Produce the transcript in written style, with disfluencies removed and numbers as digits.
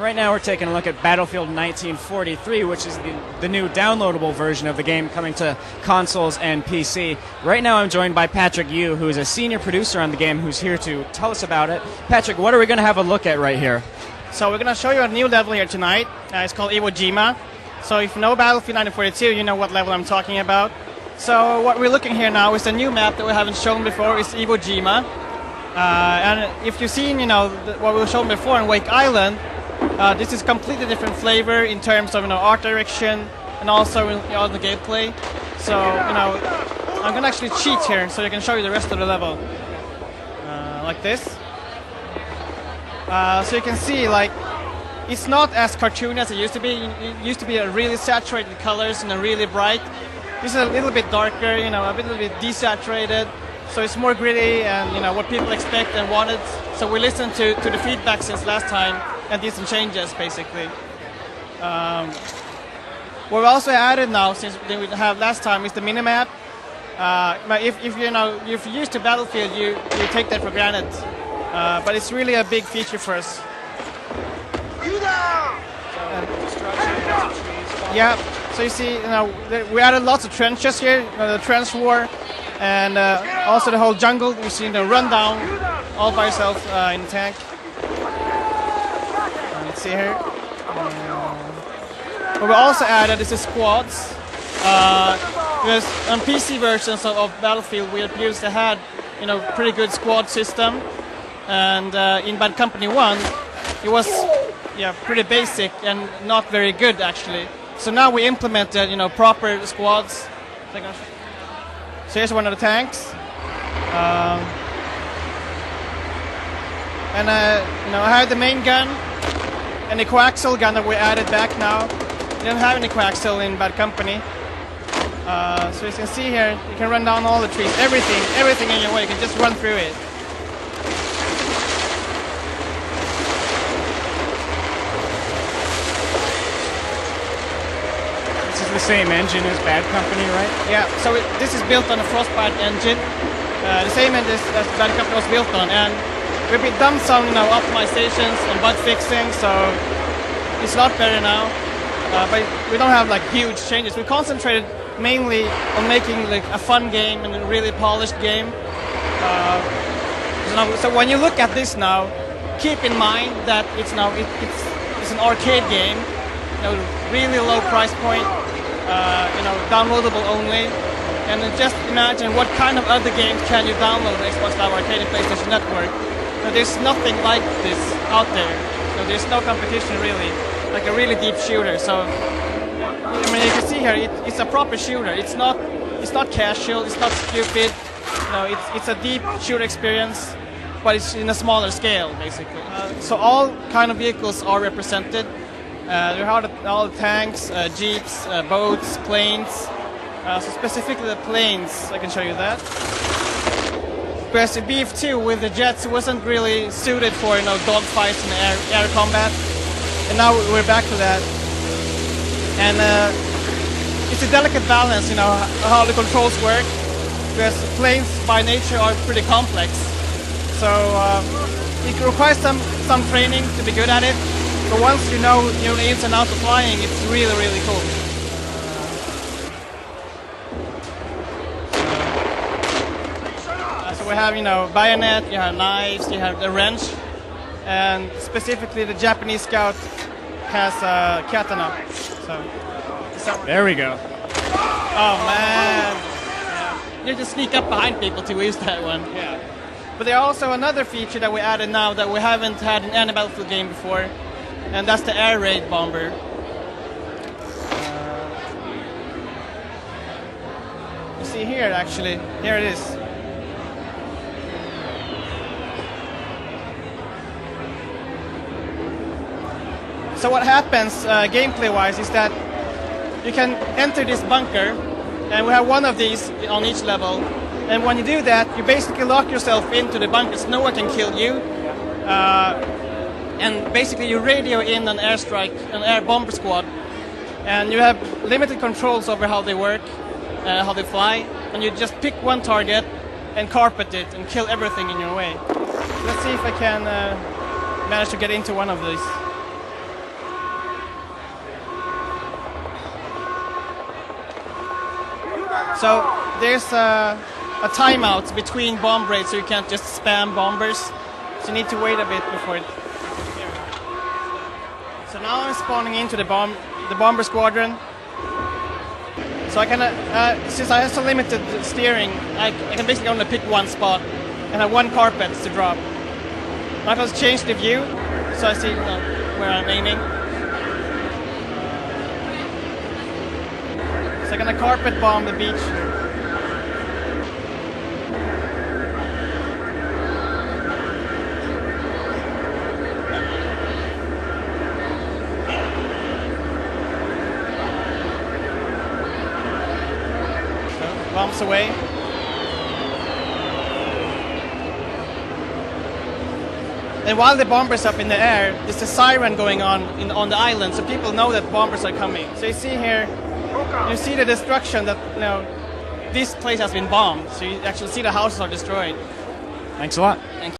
Right now we're taking a look at Battlefield 1943, which is the new downloadable version of the game coming to consoles and PC. Right now I'm joined by Patrick Yu, who is a senior producer on the game, who's here to tell us about it. Patrick, what are we going to have a look at right here? So we're going to show you a new level here tonight. It's called Iwo Jima. So if you know Battlefield 1942, you know what level I'm talking about. So what we're looking here now is a new map that we haven't shown before. It's Iwo Jima. And if you've seen, what we've shown before in Wake Island, this is completely different flavor in terms of, art direction and also in the gameplay. So, I'm going to actually cheat here so I can show you the rest of the level. Like this. So you can see, it's not as cartoony as it used to be. It used to be a really saturated colors and a really bright. This is a little bit darker, a little bit desaturated. So it's more gritty and, what people expect and wanted. So we listened to the feedback since last time and did some changes, basically. What we also added now, since we didn't have last time, is the minimap. But if you're used to Battlefield, you take that for granted. But it's really a big feature for us. Yeah, so you see, we added lots of trenches here, the trench war, and also the whole jungle. You see the rundown all by yourself in the tank. Let's see here. What we also added is the squads. Because on PC versions of Battlefield, we had previously had, pretty good squad system, and in Bad Company 1, it was pretty basic and not very good actually. So now we implemented, proper squads. So here's one of the tanks. And I have the main gun and the coaxial gun that we added back now. We didn't have any coaxial in Bad Company. So as you can see here, you can run down all the trees, everything in your way. You can just run through it. The same engine as Bad Company, right? Yeah, so this is built on a Frostbite engine. The same engine as Bad Company was built on, and we've done some optimizations and bug fixing, so it's a lot better now. But we don't have huge changes. We concentrated mainly on making a fun game and a really polished game. So when you look at this now, keep in mind that it's an arcade game, really low price point. Downloadable only, and then just imagine what kind of other games can you download on Xbox Live Arcade and PlayStation Network. There's nothing like this out there. There's no competition really, like a really deep shooter. So you can see here, it's a proper shooter. It's not casual. It's not stupid. It's a deep shooter experience, but it's in a smaller scale basically. So all kind of vehicles are represented. There are all the tanks, jeeps, boats, planes. So specifically the planes, I can show you that. Because the BF2 with the jets wasn't really suited for dogfights and air combat, and now we're back to that. And it's a delicate balance, how the controls work. Because planes by nature are pretty complex, so it requires some training to be good at it. But once you know the ins and outs of flying, it's really, really cool. So we have, bayonet, you have knives, you have the wrench, and specifically the Japanese scout has a katana. So there we go. Oh man! Yeah. You just sneak up behind people to use that one. Yeah. But there's also another feature that we added now that we haven't had in any Battlefield game before. And that's the air raid bomber. You see here, actually, here it is. So what happens gameplay-wise is that you can enter this bunker, and we have one of these on each level. And when you do that, you basically lock yourself into the bunker, so no one can kill you. And basically you radio in an airstrike, an air bomber squad, and you have limited controls over how they work, how they fly, and you just pick one target and carpet it and kill everything in your way. Let's see if I can manage to get into one of these. So there's a timeout between bomb raids, so you can't just spam bombers. So you need to wait a bit before it. So now I'm spawning into the bomber squadron. So I can, since I have so limited steering, I can basically only pick one spot and have one carpet to drop. I can change the view, so I see where I'm aiming. So I'm gonna carpet bomb the beach. So, bombs away. And while the bomber's up in the air, there's a siren going on on the island, so people know that bombers are coming. So you see here, you see the destruction that, this place has been bombed. So you actually see the houses are destroyed. Thanks a lot. Thank you.